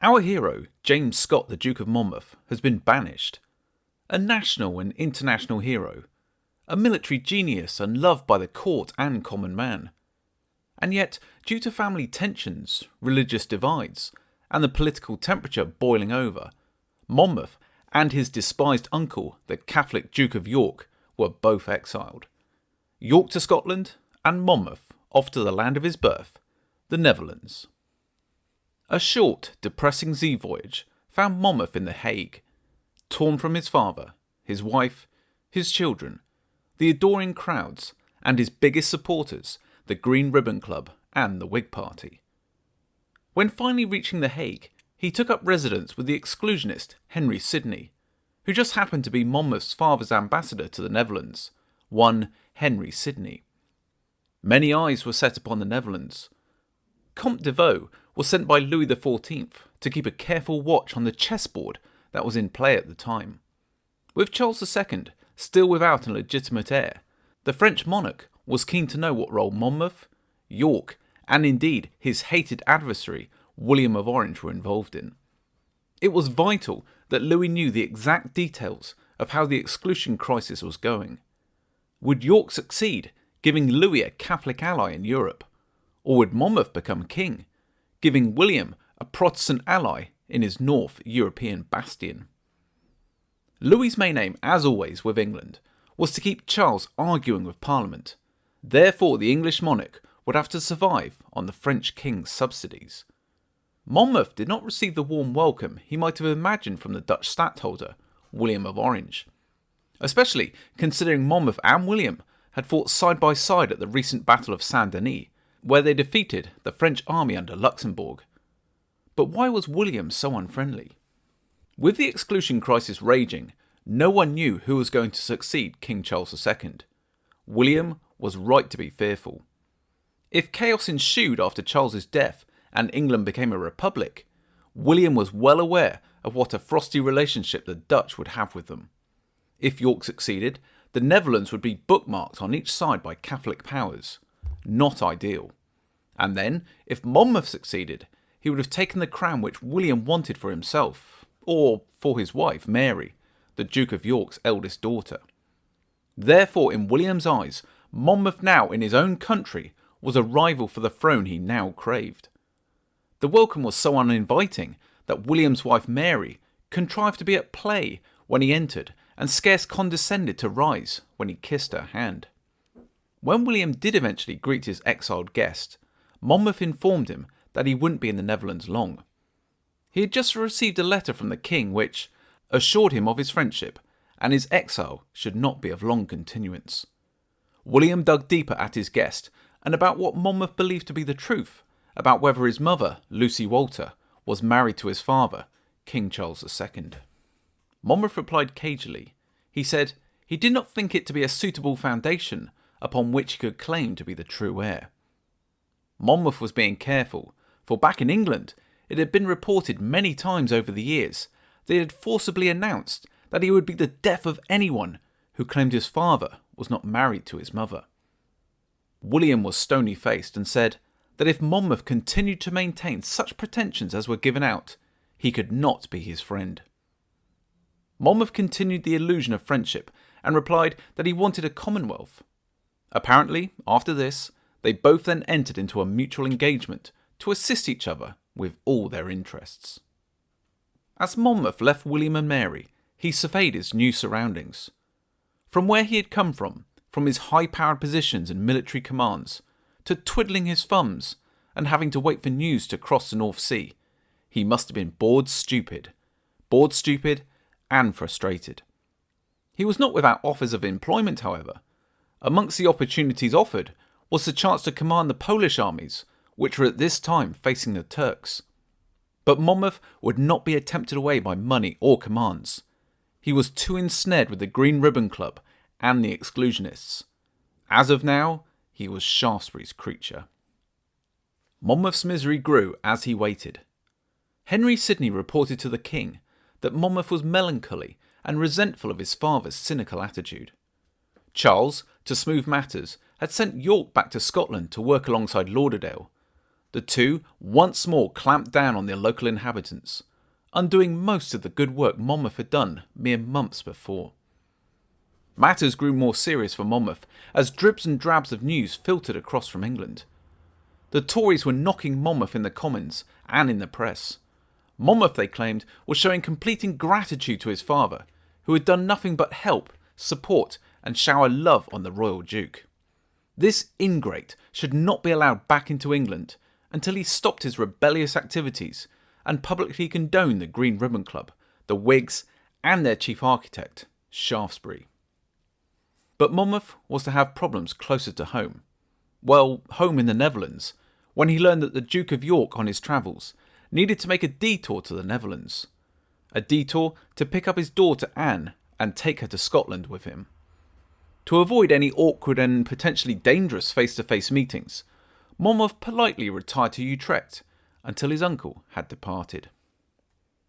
Our hero, James Scott, the Duke of Monmouth, has been banished. A national and international hero, a military genius and loved by the court and common man. And yet, due to family tensions, religious divides, and the political temperature boiling over, Monmouth and his despised uncle, the Catholic Duke of York, were both exiled. York to Scotland, and Monmouth off to the land of his birth, the Netherlands. A short, depressing sea voyage found Monmouth in The Hague, torn from his father, his wife, his children, the adoring crowds, and his biggest supporters, the Green Ribbon Club and the Whig Party. When finally reaching The Hague, he took up residence with the exclusionist Henry Sidney, who just happened to be Monmouth's father's ambassador to the Netherlands, one Henry Sidney. Many eyes were set upon the Netherlands. Comte de Vaux was sent by Louis XIV to keep a careful watch on the chessboard that was in play at the time. With Charles II still without a legitimate heir, the French monarch was keen to know what role Monmouth, York, and indeed his hated adversary William of Orange were involved in. It was vital that Louis knew the exact details of how the exclusion crisis was going. Would York succeed, giving Louis a Catholic ally in Europe? Or would Monmouth become king, giving William a Protestant ally in his North European bastion? Louis's main aim, as always with England, was to keep Charles arguing with Parliament. Therefore, the English monarch would have to survive on the French king's subsidies. Monmouth did not receive the warm welcome he might have imagined from the Dutch stadtholder, William of Orange, especially considering Monmouth and William had fought side by side at the recent Battle of Saint-Denis, where they defeated the French army under Luxembourg. But why was William so unfriendly? With the exclusion crisis raging, no one knew who was going to succeed King Charles II. William was right to be fearful. If chaos ensued after Charles's death and England became a republic, William was well aware of what a frosty relationship the Dutch would have with them. If York succeeded, the Netherlands would be bookmarked on each side by Catholic powers. Not ideal. And then, if Monmouth succeeded, he would have taken the crown which William wanted for himself, or for his wife, Mary, the Duke of York's eldest daughter. Therefore, in William's eyes, Monmouth now in his own country was a rival for the throne he now craved. The welcome was so uninviting that William's wife Mary contrived to be at play when he entered and scarce condescended to rise when he kissed her hand. When William did eventually greet his exiled guest, Monmouth informed him that he wouldn't be in the Netherlands long. He had just received a letter from the king which assured him of his friendship and his exile should not be of long continuance. William dug deeper at his guest and about what Monmouth believed to be the truth about whether his mother, Lucy Walter, was married to his father, King Charles II. Monmouth replied cagily. He said he did not think it to be a suitable foundation upon which he could claim to be the true heir. Monmouth was being careful, for back in England it had been reported many times over the years that he had forcibly announced that he would be the death of anyone who claimed his father was not married to his mother. William was stony-faced and said that if Monmouth continued to maintain such pretensions as were given out, he could not be his friend. Monmouth continued the illusion of friendship and replied that he wanted a commonwealth. Apparently, after this, they both then entered into a mutual engagement to assist each other with all their interests. As Monmouth left William and Mary, he surveyed his new surroundings. From where he had come from his high-powered positions and military commands, to twiddling his thumbs and having to wait for news to cross the North Sea, he must have been bored stupid and frustrated. He was not without offers of employment, however. Amongst the opportunities offered was the chance to command the Polish armies, which were at this time facing the Turks. But Monmouth would not be tempted away by money or commands. He was too ensnared with the Green Ribbon Club and the exclusionists. As of now, he was Shaftesbury's creature. Monmouth's misery grew as he waited. Henry Sidney reported to the king that Monmouth was melancholy and resentful of his father's cynical attitude. Charles, to smooth matters, had sent York back to Scotland to work alongside Lauderdale. the two once more clamped down on the local inhabitants, undoing most of the good work Monmouth had done mere months before. Matters grew more serious for Monmouth as dribs and drabs of news filtered across from England. The Tories were knocking Monmouth in the Commons and in the press. Monmouth, they claimed, was showing complete ingratitude to his father, who had done nothing but help, support and shower love on the royal Duke. This ingrate should not be allowed back into England until he stopped his rebellious activities and publicly condoned the Green Ribbon Club, the Whigs and their chief architect, Shaftesbury. But Monmouth was to have problems closer to home. Well, home in the Netherlands, when he learned that the Duke of York on his travels needed to make a detour to the Netherlands. A detour to pick up his daughter Anne and take her to Scotland with him. To avoid any awkward and potentially dangerous face-to-face meetings, Monmouth politely retired to Utrecht until his uncle had departed.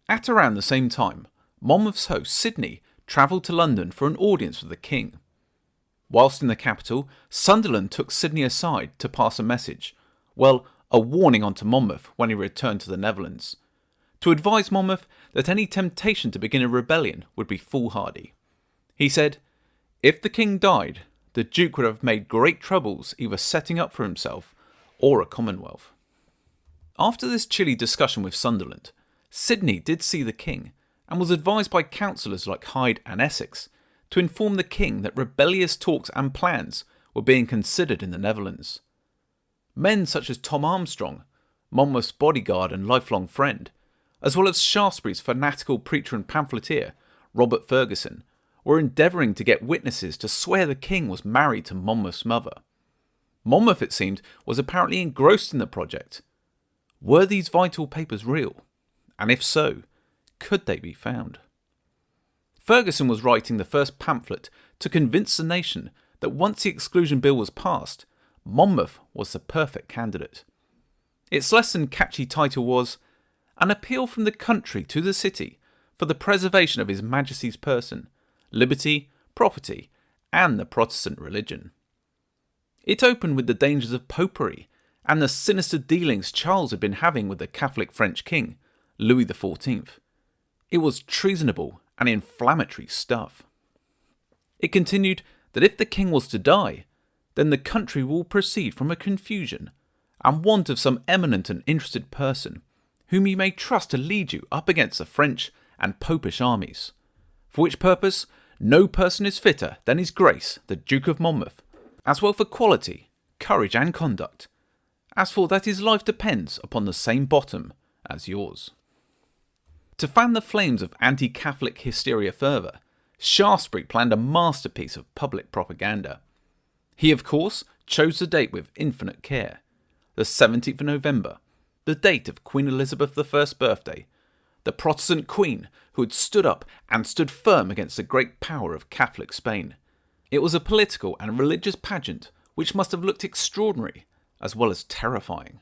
At around the same time, Monmouth's host Sidney travelled to London for an audience with the king. Whilst in the capital, Sunderland took Sidney aside to pass a message, well, a warning onto Monmouth when he returned to the Netherlands, to advise Monmouth that any temptation to begin a rebellion would be foolhardy. He said, if the king died, the Duke would have made great troubles either setting up for himself or a commonwealth. After this chilly discussion with Sunderland, Sidney did see the king and was advised by councillors like Hyde and Essex to inform the king that rebellious talks and plans were being considered in the Netherlands. Men such as Tom Armstrong, Monmouth's bodyguard and lifelong friend, as well as Shaftesbury's fanatical preacher and pamphleteer, Robert Ferguson, were endeavouring to get witnesses to swear the king was married to Monmouth's mother. Monmouth, it seemed, was apparently engrossed in the project. Were these vital papers real? And if so, could they be found? Ferguson was writing the first pamphlet to convince the nation that once the Exclusion Bill was passed, Monmouth was the perfect candidate. Its less than catchy title was An Appeal from the Country to the City for the Preservation of His Majesty's Person, Liberty, Property, and the Protestant Religion. It opened with the dangers of popery and the sinister dealings Charles had been having with the Catholic French king, Louis XIV. It was treasonable and inflammatory stuff. It continued that if the king was to die, then the country will proceed from a confusion and want of some eminent and interested person, whom you may trust to lead you up against the French and Popish armies, for which purpose no person is fitter than his Grace the Duke of Monmouth, as well for quality, courage and conduct, as for that his life depends upon the same bottom as yours. To fan the flames of anti-Catholic hysteria further, Shaftesbury planned a masterpiece of public propaganda. He, of course, chose the date with infinite care, the 17th of November, the date of Queen Elizabeth I's birthday, the Protestant Queen who had stood up and stood firm against the great power of Catholic Spain. It was a political and religious pageant which must have looked extraordinary as well as terrifying.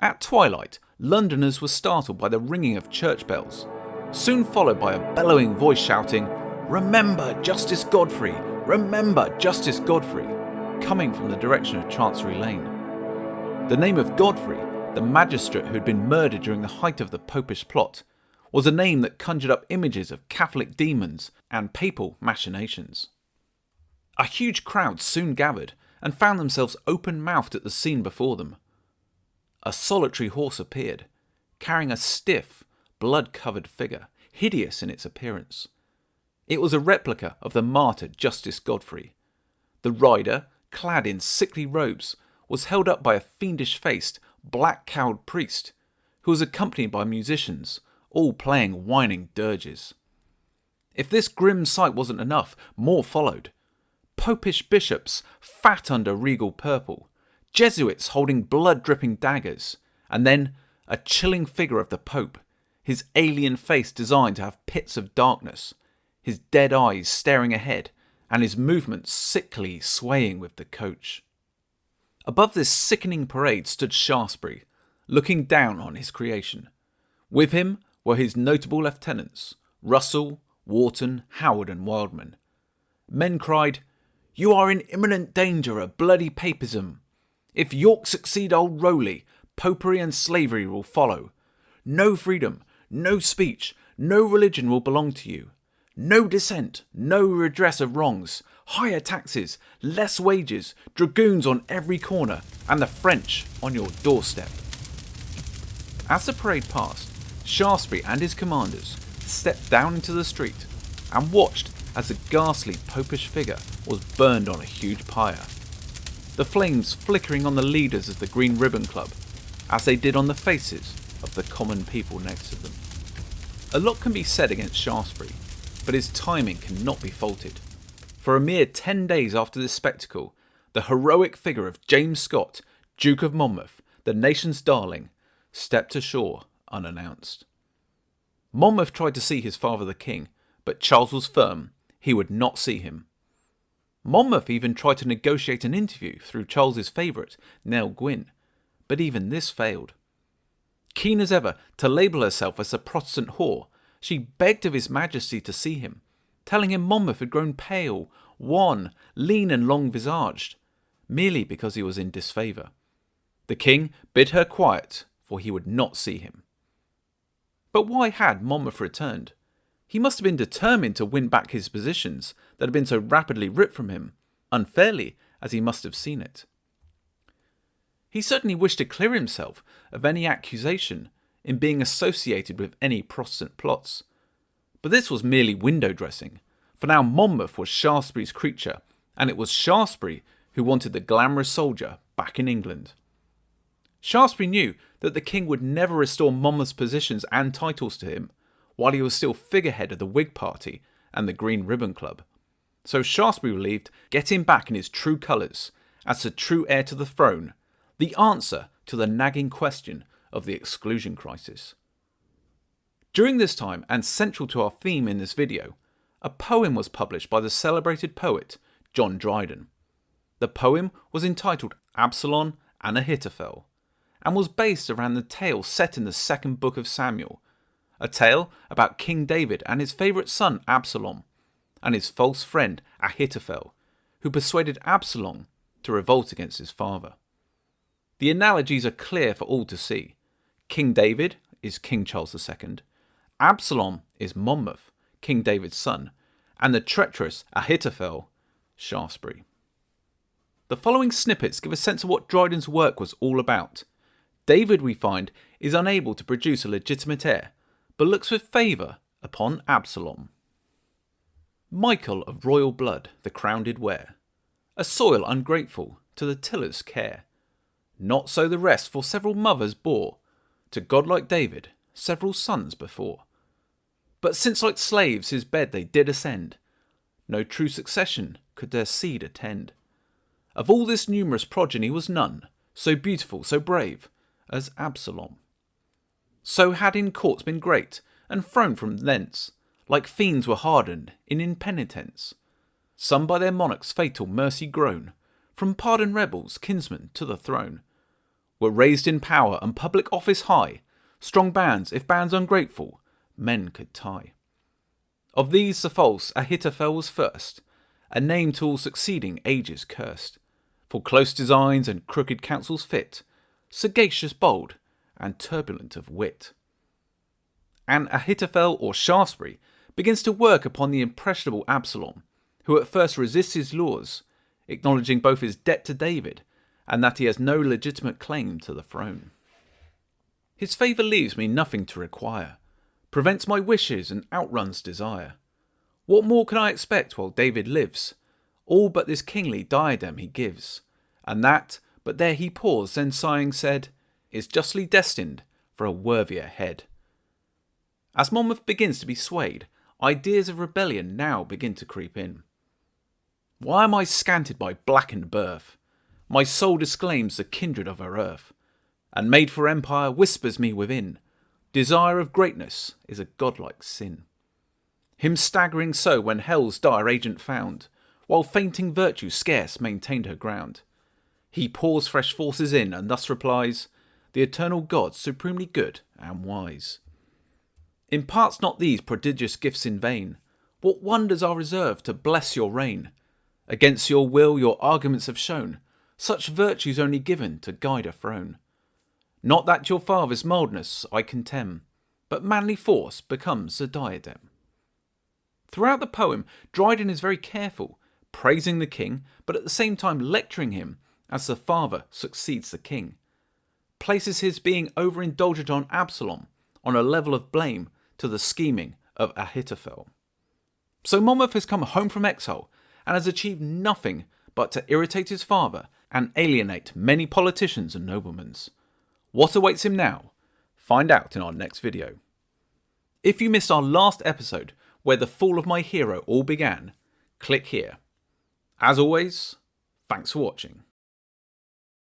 At twilight, Londoners were startled by the ringing of church bells, soon followed by a bellowing voice shouting, "Remember Justice Godfrey! Remember Justice Godfrey!" coming from the direction of Chancery Lane. The name of Godfrey, the magistrate who had been murdered during the height of the Popish plot, was a name that conjured up images of Catholic demons and papal machinations. A huge crowd soon gathered and found themselves open-mouthed at the scene before them. A solitary horse appeared, carrying a stiff, blood-covered figure, hideous in its appearance. It was a replica of the martyr Justice Godfrey. The rider, clad in sickly robes, was held up by a fiendish-faced, black-cowled priest, who was accompanied by musicians, all playing whining dirges. If this grim sight wasn't enough, more followed. Popish bishops, fat under regal purple, Jesuits holding blood-dripping daggers, and then a chilling figure of the Pope, his alien face designed to have pits of darkness, his dead eyes staring ahead, and his movements sickly swaying with the coach. Above this sickening parade stood Shaftesbury, looking down on his creation. With him were his notable lieutenants, Russell, Wharton, Howard and Wildman. Men cried, "You are in imminent danger of bloody papism. If York succeed Old Rowley, popery and slavery will follow. No freedom, no speech, no religion will belong to you. No dissent, no redress of wrongs, higher taxes, less wages, dragoons on every corner, and the French on your doorstep. As the parade passed, Shaftesbury and his commanders stepped down into the street and watched as the ghastly popish figure was burned on a huge pyre, the flames flickering on the leaders of the Green Ribbon Club, as they did on the faces of the common people next to them. A lot can be said against Shaftesbury, but his timing cannot be faulted. For a mere 10 days after this spectacle, the heroic figure of James Scott, Duke of Monmouth, the nation's darling, stepped ashore unannounced. Monmouth tried to see his father the king, but Charles was firm he would not see him. Monmouth even tried to negotiate an interview through Charles's favourite, Nell Gwynn, but even this failed. Keen as ever to label herself as a Protestant whore, she begged of his majesty to see him, telling him Monmouth had grown pale, wan, lean and long-visaged, merely because he was in disfavour. The king bid her quiet, for he would not see him. But why had Monmouth returned? He must have been determined to win back his positions that had been so rapidly ripped from him, unfairly as he must have seen it. He certainly wished to clear himself of any accusation in being associated with any Protestant plots. But this was merely window dressing, for now Monmouth was Shaftesbury's creature, and it was Shaftesbury who wanted the glamorous soldier back in England. Shaftesbury knew that the king would never restore Monmouth's positions and titles to him, while he was still figurehead of the Whig Party and the Green Ribbon Club. So Shaftesbury believed get him back in his true colours, as the true heir to the throne, the answer to the nagging question of the exclusion crisis. During this time, and central to our theme in this video, a poem was published by the celebrated poet John Dryden. The poem was entitled Absalom and Achitophel, and was based around the tale set in the second book of Samuel, a tale about King David and his favourite son Absalom, and his false friend Achitophel, who persuaded Absalom to revolt against his father. The analogies are clear for all to see. King David is King Charles II, Absalom is Monmouth, King David's son, and the treacherous Achitophel, Shaftesbury. The following snippets give a sense of what Dryden's work was all about. David, we find, is unable to produce a legitimate heir, but looks with favour upon Absalom. Michael of royal blood the crown did wear, a soil ungrateful to the tiller's care. Not so the rest, for several mothers bore to godlike David several sons before. But since like slaves his bed they did ascend, no true succession could their seed attend. Of all this numerous progeny was none so beautiful, so brave as Absalom. So had in courts been great, and thrown from thence, like fiends were hardened in impenitence. Some by their monarch's fatal mercy grown, from pardoned rebels, kinsmen to the throne, were raised in power and public office high, strong bands, if bands ungrateful, men could tie. Of these the false Achitophel was first, a name to all succeeding ages cursed, for close designs and crooked counsels fit, sagacious, bold, and turbulent of wit. And Achitophel, or Shaftesbury, begins to work upon the impressionable Absalom, who at first resists his laws, acknowledging both his debt to David and that he has no legitimate claim to the throne. His favour leaves me nothing to require, prevents my wishes and outruns desire. What more can I expect while David lives? All but this kingly diadem he gives, and that, but there he paused, then sighing said, is justly destined for a worthier head. As Monmouth begins to be swayed, ideas of rebellion now begin to creep in. Why am I scanted by blackened birth? My soul disclaims the kindred of her earth, and made for empire whispers me within, desire of greatness is a godlike sin. Him staggering so when hell's dire agent found, while fainting virtue scarce maintained her ground. He pours fresh forces in, and thus replies, the eternal God supremely good and wise. Imparts not these prodigious gifts in vain? What wonders are reserved to bless your reign? Against your will your arguments have shown, such virtues only given to guide a throne. Not that your father's mildness I contemn, but manly force becomes a diadem. Throughout the poem, Dryden is very careful, praising the king, but at the same time lecturing him as the father succeeds the king. Places his being overindulgent on Absalom on a level of blame to the scheming of Achitophel. So Monmouth has come home from exile and has achieved nothing but to irritate his father and alienate many politicians and noblemen. What awaits him now? Find out in our next video. If you missed our last episode where the fall of my hero all began, click here. As always, thanks for watching.